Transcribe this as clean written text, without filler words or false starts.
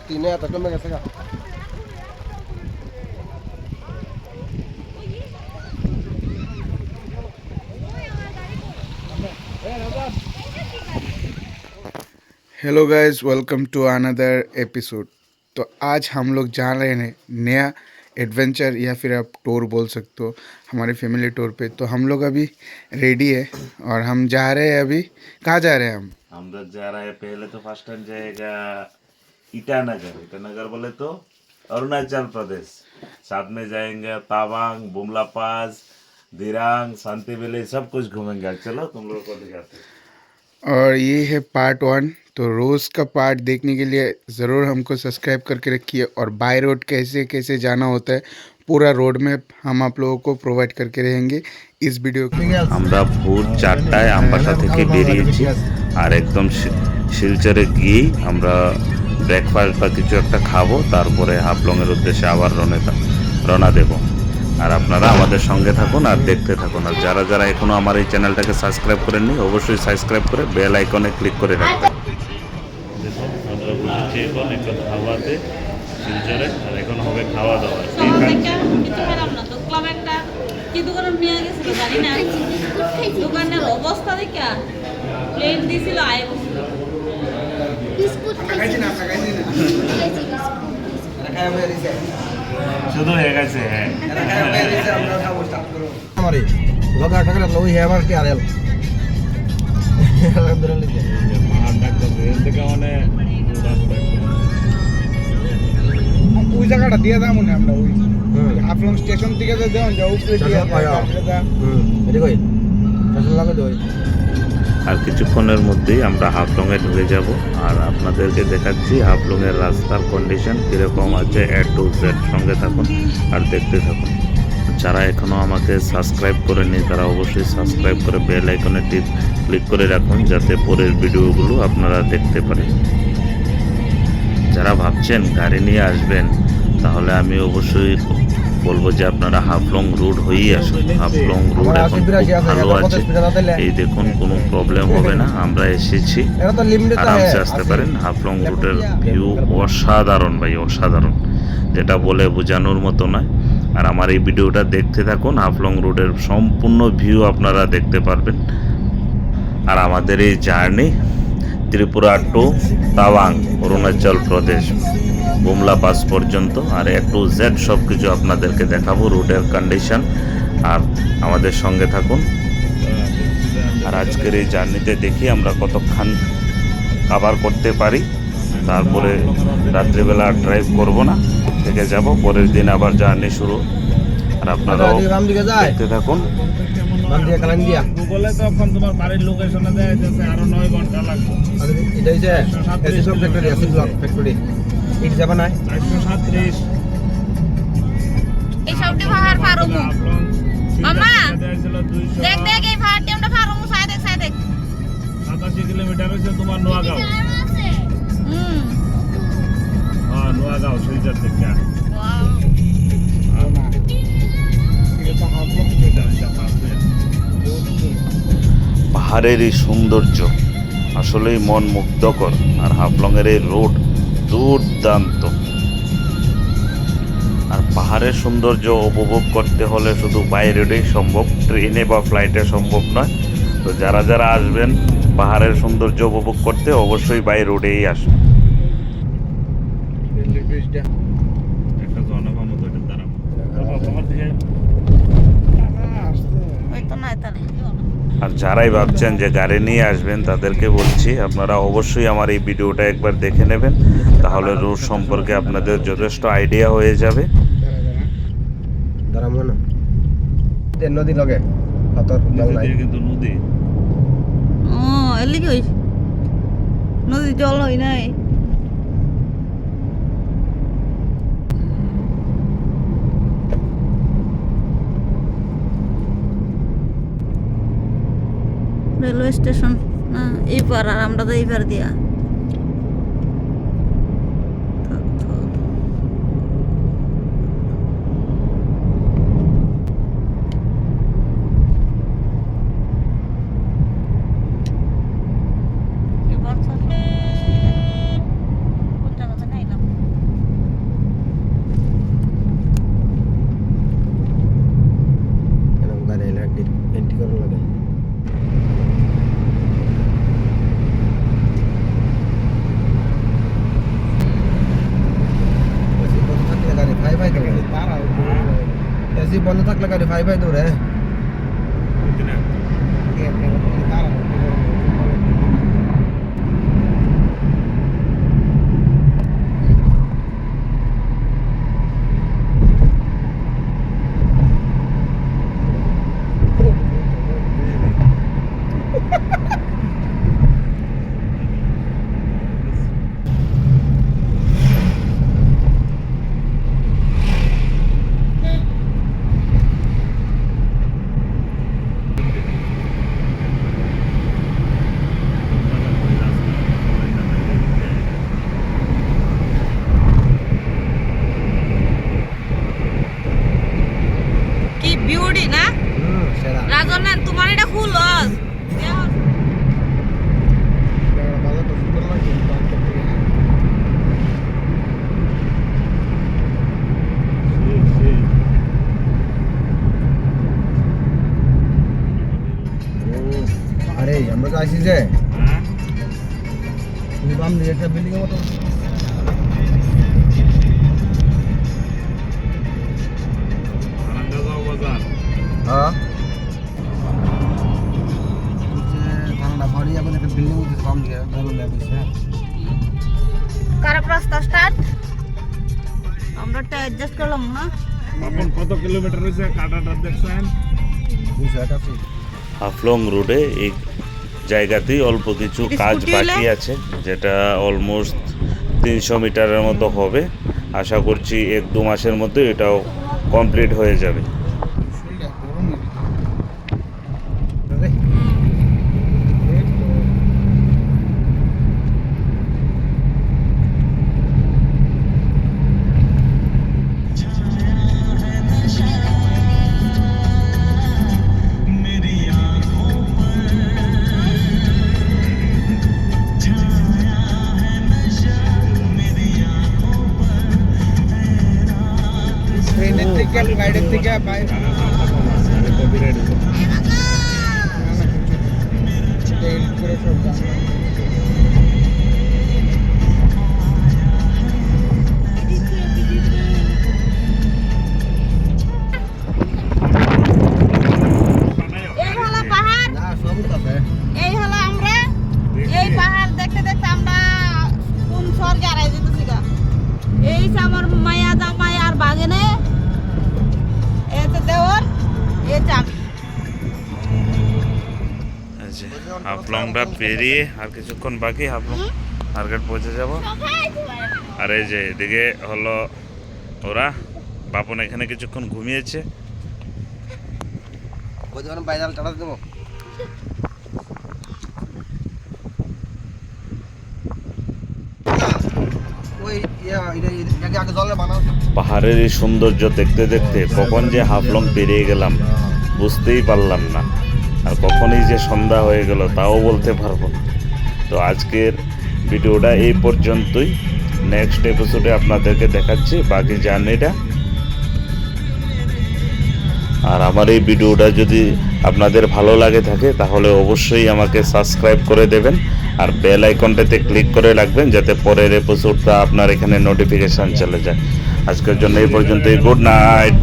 tiene hasta que me saca. Hello guys, welcome to another episode. तो आज हम लोग जा रहे हैं नया एडवेंचर या फिर आप टूर बोल सकते हो, हमारे फैमिली टूर पे। तो हम लोग अभी रेडी है और हम जा रहे हैं। अभी कहाँ जा रहे हैं हम लोग जा रहे हैं। पहले तो फर्स्ट टाइम जाएगा ईटानगर। ईटानगर बोले तो अरुणाचल प्रदेश। साथ में जाएंगे तावांग, बुमला पास, दिरांग, शांति वैली, सब कुछ घूमेंगे। चलो तुम लोग को दिखाते हैं। और ये है पार्ट 1। तो रोज़ का पार्ट देखने के लिए ज़रूर हमको सब्सक्राइब करके रखिए। और बाय रोड कैसे कैसे जाना होता है, पूरा रोड मैप हम आप लोगों को प्रोवाइड करके रहेंगे इस वीडियो के। আমরা ভোর 4টায় আমবাসা থেকে বেরিয়েছি আর একদম শিলচরে গিয়ে আমরা ব্রেকফাস্ট বা কিছু একটা খাবো, তারপরে হাফলংয়ের উদ্দেশ্যে আবার রওনা দেব। আর আপনারা আমাদের সঙ্গে থাকুন আর দেখতে থাকুন। আর যারা যারা এখনো আমার এই চ্যানেলটাকে সাবস্ক্রাইব করেননি, অবশ্যই সাবস্ক্রাইব করে বেল আইকনে ক্লিক করে রাখবেন। দেখুন আমরা বসেছি এখন একটা ধাবাতে শিলচরে, আর এখন হবে খাওয়া দাওয়া। কি দোকানে নিয়ে গেছিল জানি না, দোকানের অবস্থা দেখে প্লেট দিছিল আয় বসছিল শুধু হয়ে গেছে। হ্যাঁ हमारे लगा टकरा लो ही है हमारे क्या रेल ওই জায়গাটা দিয়ে দাম মনে আমরা ওই হাফলং স্টেশন থেকে দেওয়া যাও উপরে দিয়ে এটা কই ফসল লাগা দই। আর কিছুক্ষণের মধ্যেই আমরা হাফলংয়ে ঢুকে যাব। আর আপনাদেরকে দেখাচ্ছি হাফলংয়ের রাস্তার কন্ডিশন কীরকম আছে A to Z। সঙ্গে থাকুন আর দেখতে থাকুন। যারা এখনও আমাকে সাবস্ক্রাইব করেনি তারা অবশ্যই সাবস্ক্রাইব করে বেল আইকনে ক্লিক করে রাখুন, যাতে পরের ভিডিওগুলো আপনারা দেখতে পারেন। যারা ভাবছেন গাড়ি নিয়ে আসবেন, তাহলে আমি অবশ্যই বলবো যে আপনারা হাফলং রুট হয়েই আসুন। হাফলং রুট এখন খুব ভালো আছে, এই দেখুন কোনো প্রবলেম হবে না। আমরা এসেছি, আরামসে আসতে পারেন। হাফলং রুটের ভিউ অসাধারণ ভাই, অসাধারণ, যেটা বলে বোঝানোর মতো নয়। আর আমার এই ভিডিওটা দেখতে থাকুন, হাফলং রুটের সম্পূর্ণ ভিউ আপনারা দেখতে পারবেন। আর আমাদের এই journey Tripura two Tawang, Arunachal Pradesh, Bumla pass পর্যন্ত। আর A to Z সব কিছু আপনাদেরকে দেখাবো, রুটের কন্ডিশন। আর আমাদের সঙ্গে থাকুন। আর আজকের এই জার্নিতে দেখি আমরা কতক্ষণ কভার করতে পারি। তারপরে রাত্রিবেলা ড্রাইভ করব না, থেকে যাব। পরের দিন আবার জার্নি শুরু। আর আপনারাও দেখতে থাকুন। গুগলে তখন তোমার বাড়ির লোকেশনে দেয়া যাচ্ছে আরো 9 ঘন্টা লাগবে। এটা হইছে এসব ফ্যাক্টরি আছে, ব্লক ফ্যাক্টরি ইট যাবে না 437 এই সবটি পাহাড় পারমু মামা দেখ দেখ এই পাহাড়টি আমরা পারমু। সাই দেখ 87 কিলোমিটার হচ্ছে তোমার নোয়াগাঁও। হ্যাঁ নোয়াগাঁও শিলচর থেকে। ওয়াও পাহাড়ের এই সৌন্দর্য আসলেই মন মুগ্ধকর। আর হাফলংয়ের এই রোড দুর্দান্ত। আর পাহাড়ের সৌন্দর্য উপভোগ করতে হলে শুধু বাই রোডেই সম্ভব, ট্রেনে বা ফ্লাইটে সম্ভব নয়। তো যারা যারা আসবেন পাহাড়ের সৌন্দর্য উপভোগ করতে, অবশ্যই বাই রোডেই আসুন। একটা জনগণ মতো এটা দাঁড়াবো। ওই তো নাই তারে। আর যারাই ভাবছেন যে গাড়ি নিয়ে আসবেন, তাদেরকে বলছি আপনারা অবশ্যই আমার এই ভিডিওটা একবার দেখে নেবেন, তাহলে রুট সম্পর্কে আপনাদের যথেষ্ট আইডিয়া হয়ে যাবে। দাঁড়াবো না নদী লগে পাথর জল নাই কিন্তু নদী ও এলি কই নদী জল হই নাই। রেলওয়ে স্টেশন না এই পার, আর আমরা তো এই পার দিয়া। কোন জায়গাতে নাইলাম ভাই ভাই দৌড়ে কি বিউটি না সেরা রাজনের তোমার এটা ফুল লস বাজার তো সুন্দর লাগছে আরে আমরা তো আসি যে বাম দিকে একটা বিল্ডিং এর মতো আনন্দগাঁও বাজার হ্যাঁ ঠান্ডা বাড়ি এখন একটা বিল্ডিং উঠে বাম দিকে ভালো লাগছে কারক রাস্তা স্টার্ট আমরা তো অ্যাডজাস্ট করলাম না বাপন কত কিলোমিটার হয়েছে কাটাটা দেখছেন 281 হাফলং রোডে এই জায়গাতেই অল্প কিছু কাজ বাকি আছে, যেটা অলমোস্ট 300 মিটারের মতো হবে। আশা করছি 1-2 মাসের মধ্যে এটাও কমপ্লিট হয়ে যাবে। ট্রেনের থেকে ফ্লাইটের থেকে বাইরে করে সব এই হলো পাহাড় না সব আছে এই হলো আমরা এই পাহাড় দেখতে দেখতে আমরা কোন স্বর্গে আড়াই যেতেছি গা এই যে আমার মায়া জামাই আর বাগেনে এই যে দেওর এই যে আমি। হাফলংটা পেরিয়ে আর কিছুক্ষণ বাকি, হাফলং মার্কেট পৌঁছে যাব। আর এই যে এদিকে হলো ওরা, বাপন এখানে কিছুক্ষণ ঘুমিয়েছে। ওই যখন বাইরে টাটা দেবো ওই এটা আগে জলে বানাও পাহাড়ের এই সৌন্দর্য দেখতে দেখতে কখন যে হাফলং পেরিয়ে গেলাম বুঝতেই পারলাম না, আর কখনই যে সন্ধ্যা হয়ে গেল তাও বলতে পারবো না। তো আজকের ভিডিওটা এই পর্যন্তই, নেক্সট এপিসোডে আপনাদেরকে দেখাচ্ছি বাকি জার্নিটা। আর আমার এই ভিডিওটা যদি আপনাদের ভালো লাগে থাকে তাহলে অবশ্যই আমাকে সাবস্ক্রাইব করে দেবেন আর বেল আইকনটাতে ক্লিক করে রাখবেন যাতে পরের এপিসোডটা আপনার এখানে নোটিফিকেশান চলে যায়। আজকের জন্য এই পর্যন্তই, গুড নাইট।